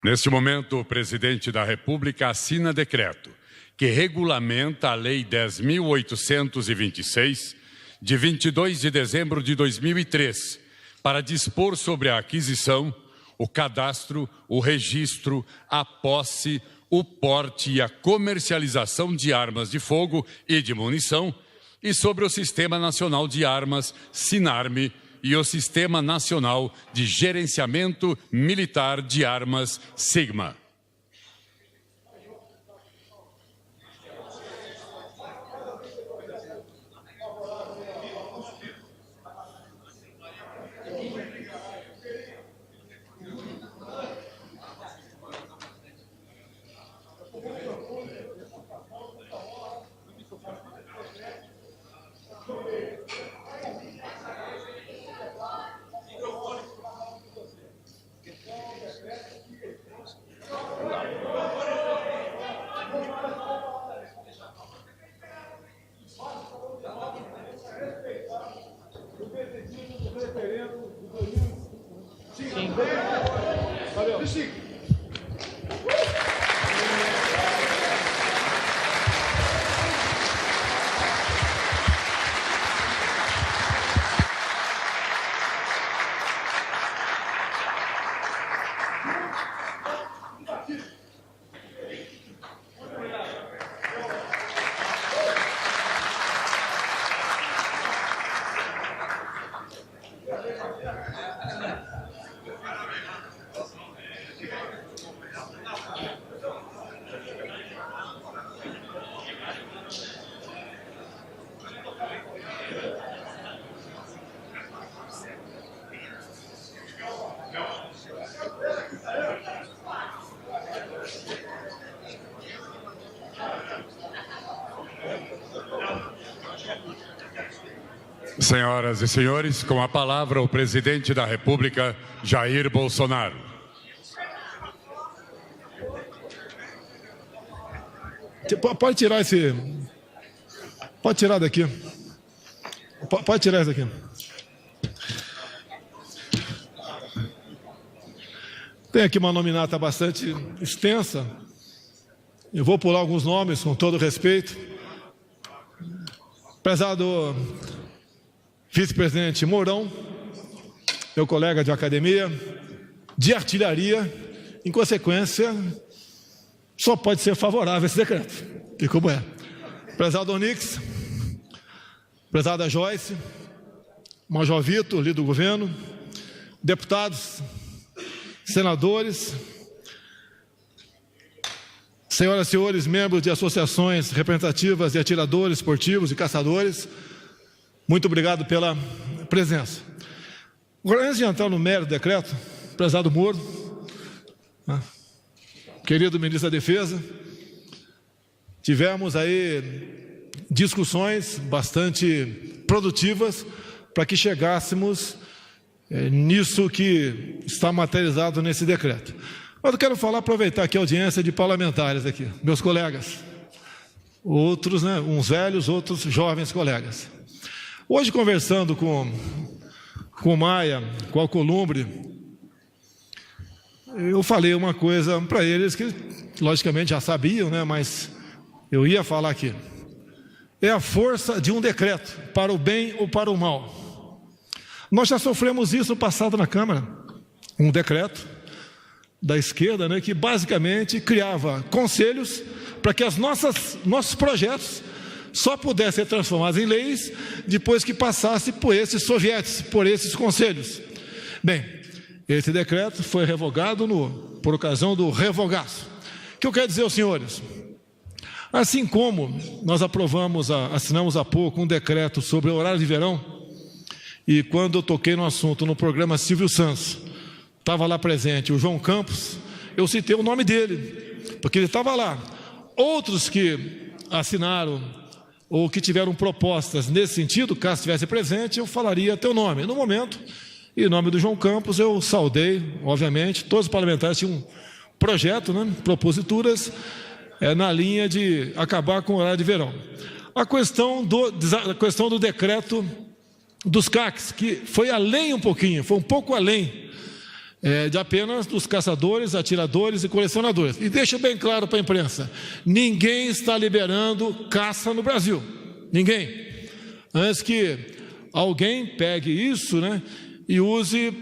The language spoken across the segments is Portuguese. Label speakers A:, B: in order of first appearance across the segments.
A: Neste momento, o presidente da República assina decreto que regulamenta a Lei 10.826, de 22 de dezembro de 2003, para dispor sobre a aquisição, o cadastro, o registro, a posse, o porte e a comercialização de armas de fogo e de munição, e sobre o Sistema Nacional de Armas, SINARME, e o Sistema Nacional de Gerenciamento Militar de Armas, SIGMA. Senhoras e senhores, com a palavra o presidente da República, Jair Bolsonaro.
B: Pode tirar esse... Pode tirar daqui. Pode tirar isso daqui. Tem aqui uma nominata bastante extensa. Eu vou pular alguns nomes com todo respeito. Prezado vice-presidente Mourão, meu colega de academia, de artilharia, em consequência, só pode ser favorável a esse decreto, e como é. Prezado Onix, prezada Joyce, Major Vitor, líder do governo, deputados, senadores, senhoras e senhores, membros de associações representativas de atiradores esportivos e caçadores, muito obrigado pela presença. Agora, antes de entrar no mérito do decreto, prezado Moro, querido ministro da Defesa, tivemos aí discussões bastante produtivas para que chegássemos nisso que está materializado nesse decreto. Mas eu quero aproveitar aqui a audiência de parlamentares aqui, meus colegas, outros, uns velhos, outros jovens colegas. Hoje, conversando com o Maia, com o Alcolumbre, eu falei uma coisa para eles que, logicamente, já sabiam, mas eu ia falar aqui. É a força de um decreto, para o bem ou para o mal. Nós já sofremos isso no passado na Câmara. Um decreto da esquerda, que basicamente criava conselhos para que nossos projetos só pudessem ser transformados em leis depois que passasse por esses sovietes, por esses conselhos. Bem, esse decreto foi revogado por ocasião do revogaço. O que eu quero dizer aos senhores? Assim como nós assinamos há pouco um decreto sobre o horário de verão, e quando eu toquei no assunto no programa Silvio Santos, estava lá presente o João Campos, eu citei o nome dele, porque ele estava lá. Outros que assinaram ou que tiveram propostas nesse sentido, caso estivesse presente, eu falaria teu nome. No momento, em nome do João Campos, eu saudei, obviamente, todos os parlamentares tinham um projeto, proposituras, na linha de acabar com o horário de verão. A questão do decreto dos CACs, que foi além um pouquinho, foi um pouco além de apenas dos caçadores, atiradores e colecionadores. E deixo bem claro para a imprensa, ninguém está liberando caça no Brasil, ninguém. Antes que alguém pegue isso, né, e use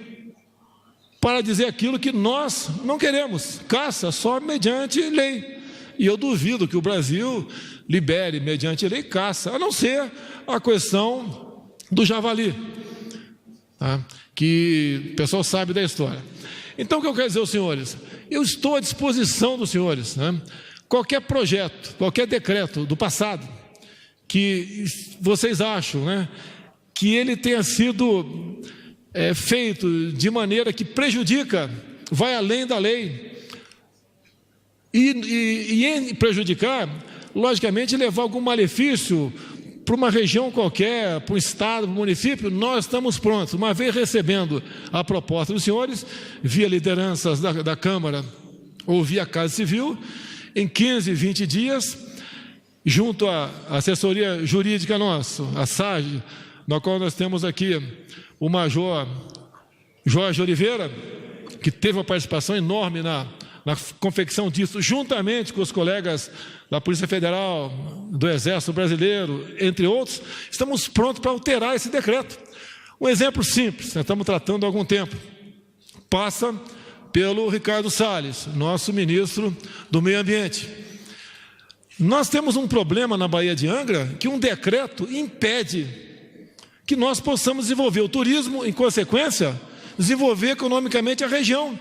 B: para dizer aquilo que nós não queremos, caça só mediante lei. E eu duvido que o Brasil libere mediante lei caça, a não ser a questão do javali, tá? Que o pessoal sabe da história. Então o que eu quero dizer aos senhores, eu estou à disposição dos senhores, né? Qualquer projeto, qualquer decreto do passado que vocês acham, né, que ele tenha sido feito de maneira que prejudica, vai além da lei, e em prejudicar, logicamente levar algum malefício para uma região qualquer, para um estado, para um município, nós estamos prontos, uma vez recebendo a proposta dos senhores, via lideranças da Câmara ou via Casa Civil, em 15, 20 dias, junto à assessoria jurídica nossa, a SAGE, na qual nós temos aqui o Major Jorge Oliveira, que teve uma participação enorme na confecção disso, juntamente com os colegas da Polícia Federal, do Exército Brasileiro, entre outros, estamos prontos para alterar esse decreto. Um exemplo simples, nós estamos tratando há algum tempo, passa pelo Ricardo Salles, nosso ministro do Meio Ambiente. Nós temos um problema na Baía de Angra, que um decreto impede que nós possamos desenvolver o turismo, em consequência, desenvolver economicamente a região.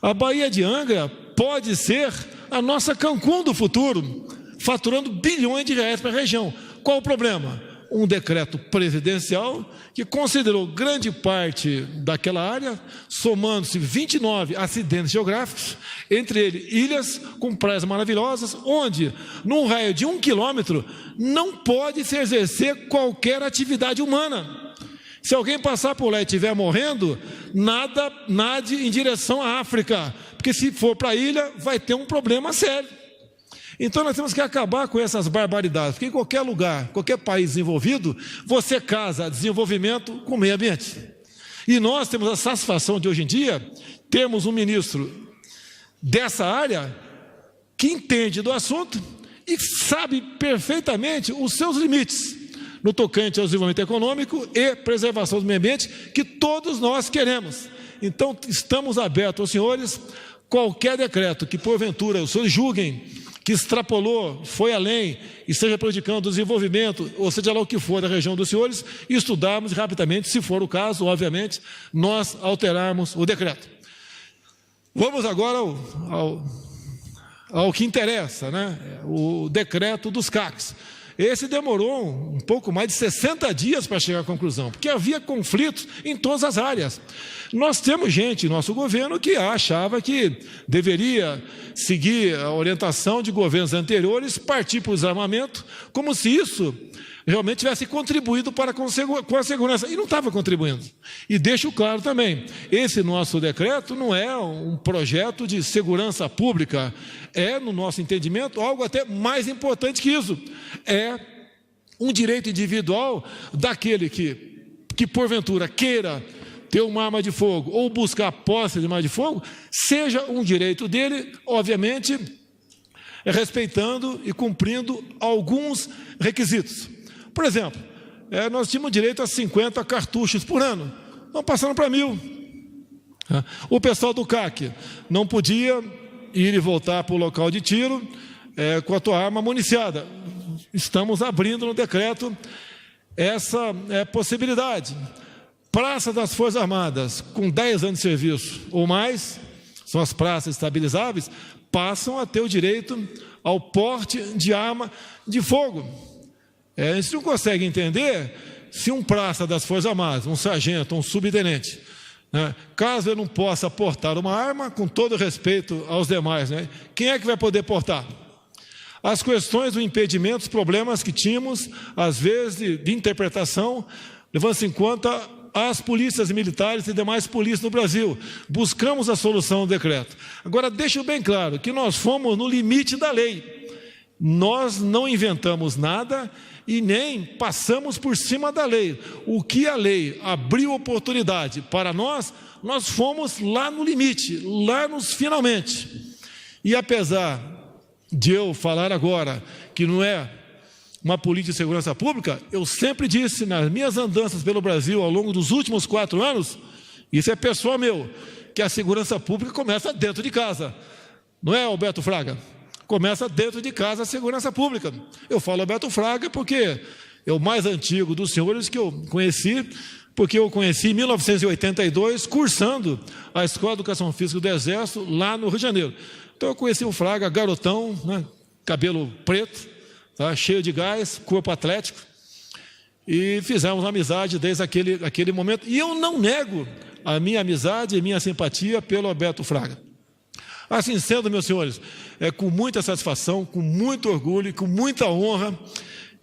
B: A Baía de Angra pode ser a nossa Cancún do futuro, faturando bilhões de reais para a região. Qual o problema? Um decreto presidencial que considerou grande parte daquela área, somando-se 29 acidentes geográficos, entre eles ilhas com praias maravilhosas, onde, num raio de 1 quilômetro, não pode se exercer qualquer atividade humana. Se alguém passar por lá e estiver morrendo, nade em direção à África, porque se for para a ilha, vai ter um problema sério. Então nós temos que acabar com essas barbaridades, porque em qualquer lugar, qualquer país desenvolvido, você casa desenvolvimento com meio ambiente. E nós temos a satisfação de hoje em dia, termos um ministro dessa área, que entende do assunto e sabe perfeitamente os seus limites, no tocante ao desenvolvimento econômico e preservação do meio ambiente, que todos nós queremos. Então, estamos abertos aos senhores, qualquer decreto que, porventura, os senhores julguem que extrapolou, foi além, e esteja prejudicando o desenvolvimento, ou seja lá o que for da região dos senhores, estudarmos rapidamente, se for o caso, obviamente, nós alterarmos o decreto. Vamos agora ao que interessa, né? O decreto dos CACs. Esse demorou um pouco mais de 60 dias para chegar à conclusão, porque havia conflitos em todas as áreas. Nós temos gente em nosso governo que achava que deveria seguir a orientação de governos anteriores, partir para o desarmamento, como se isso realmente tivesse contribuído com a segurança, e não estava contribuindo. E deixo claro também, esse nosso decreto não é um projeto de segurança pública, é, no nosso entendimento, algo até mais importante que isso, é um direito individual daquele que porventura queira ter uma arma de fogo ou buscar a posse de uma arma de fogo, seja um direito dele, obviamente, respeitando e cumprindo alguns requisitos. Por exemplo, nós tínhamos direito a 50 cartuchos por ano, não passando para 1.000. O pessoal do CAC não podia ir e voltar para o local de tiro com a tua arma municiada. Estamos abrindo no decreto essa possibilidade. Praça das Forças Armadas, com 10 anos de serviço ou mais, são as praças estabilizáveis, passam a ter o direito ao porte de arma de fogo. A gente não consegue entender se um praça das Forças Armadas, um sargento, um subtenente, né, caso ele não possa portar uma arma, com todo respeito aos demais, né, quem é que vai poder portar? As questões do impedimento, os problemas que tínhamos, às vezes, de interpretação, levando-se em conta as polícias militares e demais polícias no Brasil. Buscamos a solução do decreto. Agora, deixo bem claro que nós fomos no limite da lei. Nós não inventamos nada e nem passamos por cima da lei. O que a lei abriu oportunidade para nós, nós fomos lá no limite, lá nos finalmente. E apesar de eu falar agora que não é uma política de segurança pública, eu sempre disse nas minhas andanças pelo Brasil ao longo dos últimos 4 anos, isso é pessoal meu, que a segurança pública começa dentro de casa. Não é, Alberto Fraga? Começa dentro de casa a segurança pública. Eu falo Alberto Fraga porque é o mais antigo dos senhores que eu conheci, porque eu conheci em 1982, cursando a Escola de Educação Física do Exército, lá no Rio de Janeiro. Então eu conheci o Fraga, garotão, né, cabelo preto, tá, cheio de gás, corpo atlético, e fizemos amizade desde aquele momento. E eu não nego a minha amizade e minha simpatia pelo Alberto Fraga. Assim sendo, meus senhores, é com muita satisfação, com muito orgulho e com muita honra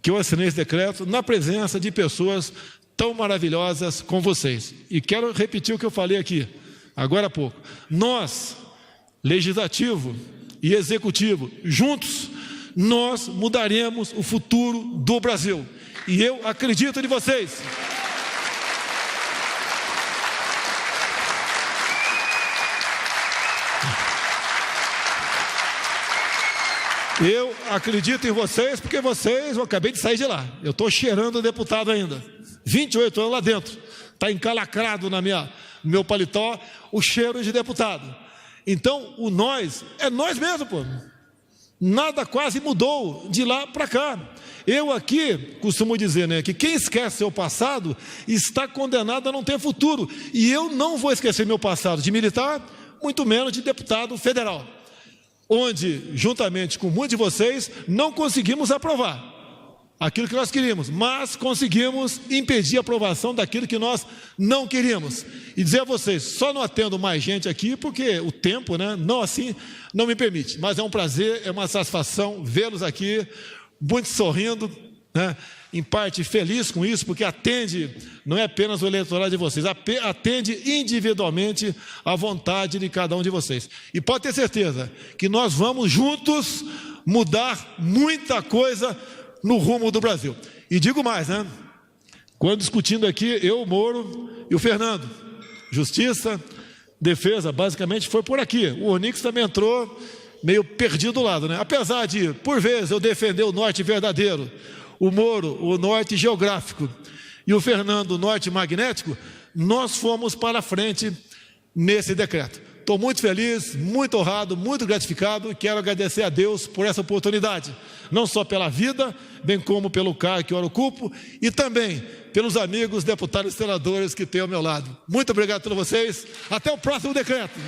B: que eu assinei esse decreto na presença de pessoas tão maravilhosas como vocês. E quero repetir o que eu falei aqui, agora há pouco. Nós, Legislativo e Executivo, juntos, nós mudaremos o futuro do Brasil. E eu acredito em vocês. Eu acredito em vocês porque vocês, eu acabei de sair de lá. Eu estou cheirando deputado ainda. 28 anos lá dentro. Está encalacrado no meu paletó o cheiro de deputado. Então, o nós é nós mesmo, pô. Nada quase mudou de lá para cá. Eu aqui costumo dizer, né, que quem esquece seu passado está condenado a não ter futuro. E eu não vou esquecer meu passado de militar, muito menos de deputado federal, onde, juntamente com muitos de vocês, não conseguimos aprovar aquilo que nós queríamos, mas conseguimos impedir a aprovação daquilo que nós não queríamos. E dizer a vocês, só não atendo mais gente aqui porque o tempo, né, não assim, não me permite. Mas é um prazer, é uma satisfação vê-los aqui, muito sorrindo, né, em parte feliz com isso, porque atende, não é apenas o eleitorado de vocês, atende individualmente a vontade de cada um de vocês. E pode ter certeza que nós vamos juntos mudar muita coisa no rumo do Brasil. E digo mais, né? Quando discutindo aqui, eu, o Moro e o Fernando, Justiça, Defesa, basicamente foi por aqui. O Onix também entrou meio perdido do lado, né? Apesar de, por vezes, eu defender o norte verdadeiro, o Moro, o norte geográfico, e o Fernando, o norte magnético, nós fomos para frente nesse decreto. Estou muito feliz, muito honrado, muito gratificado e quero agradecer a Deus por essa oportunidade, não só pela vida, bem como pelo cargo que eu ocupo e também pelos amigos deputados e senadores que têm ao meu lado. Muito obrigado a todos vocês, até o próximo decreto.